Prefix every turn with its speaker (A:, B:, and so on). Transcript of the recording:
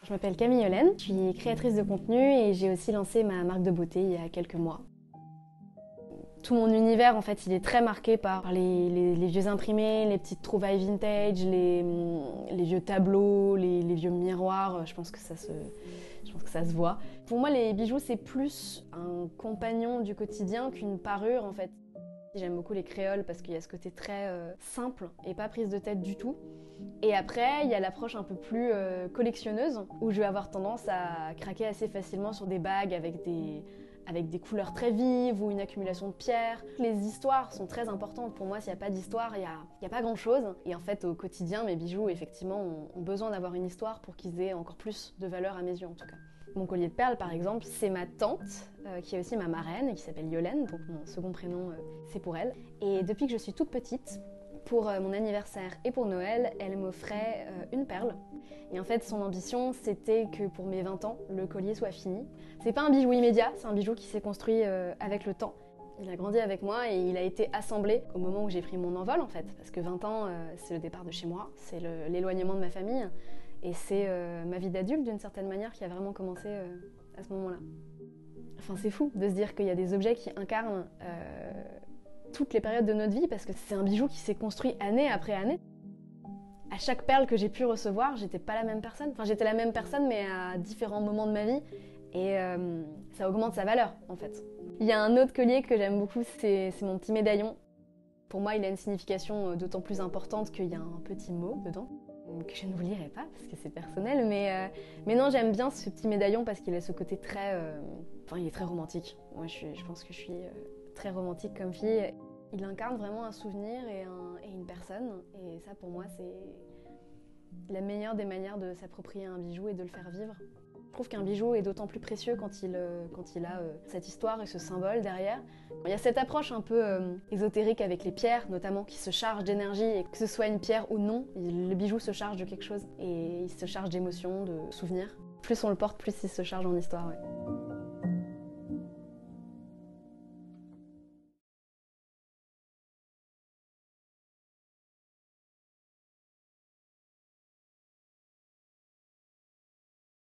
A: Je m'appelle Camille Yolaine, je suis créatrice de contenu et j'ai aussi lancé ma marque de beauté il y a quelques mois. Tout mon univers, en fait, il est très marqué par les vieux imprimés, les petites trouvailles vintage, les vieux tableaux, les vieux miroirs. Je pense que ça se voit. Pour moi, les bijoux, c'est plus un compagnon du quotidien qu'une parure, en fait. J'aime beaucoup les créoles parce qu'il y a ce côté très simple et pas prise de tête du tout. Et après, il y a l'approche un peu plus collectionneuse où je vais avoir tendance à craquer assez facilement sur des bagues avec des couleurs très vives ou une accumulation de pierres. Les histoires sont très importantes. Pour moi, s'il n'y a pas d'histoire, il n'y a pas grand-chose. Et en fait, au quotidien, mes bijoux, effectivement, ont besoin d'avoir une histoire pour qu'ils aient encore plus de valeur à mes yeux, en tout cas. Mon collier de perles, par exemple, c'est ma tante, qui est aussi ma marraine, et qui s'appelle Yolaine, donc mon second prénom, c'est pour elle. Et depuis que je suis toute petite, pour mon anniversaire et pour Noël, elle m'offrait une perle. Et en fait, son ambition, c'était que pour mes 20 ans, le collier soit fini. C'est pas un bijou immédiat, c'est un bijou qui s'est construit avec le temps. Il a grandi avec moi et il a été assemblé au moment où j'ai pris mon envol, en fait. Parce que 20 ans, c'est le départ de chez moi, c'est l'éloignement de ma famille. Et c'est ma vie d'adulte, d'une certaine manière, qui a vraiment commencé à ce moment-là. Enfin, c'est fou de se dire qu'il y a des objets qui incarnent toutes les périodes de notre vie, parce que c'est un bijou qui s'est construit année après année. À chaque perle que j'ai pu recevoir, j'étais pas la même personne. Enfin, j'étais la même personne, mais à différents moments de ma vie. Et ça augmente sa valeur, en fait. Il y a un autre collier que j'aime beaucoup, c'est mon petit médaillon. Pour moi, il a une signification d'autant plus importante qu'il y a un petit mot dedans, que je ne vous lirai pas parce que c'est personnel, mais non, j'aime bien ce petit médaillon parce qu'il a ce côté très... Enfin, il est très romantique. Moi, je pense que je suis très romantique comme fille. Il incarne vraiment un souvenir et une personne, et ça, pour moi, c'est la meilleure des manières de s'approprier un bijou et de le faire vivre. Je trouve qu'un bijou est d'autant plus précieux quand il a cette histoire et ce symbole derrière. Il y a cette approche un peu ésotérique avec les pierres, notamment, qui se chargent d'énergie, et que ce soit une pierre ou non, le bijou se charge de quelque chose, et il se charge d'émotions, de souvenirs. Plus on le porte, plus il se charge en histoire. Ouais.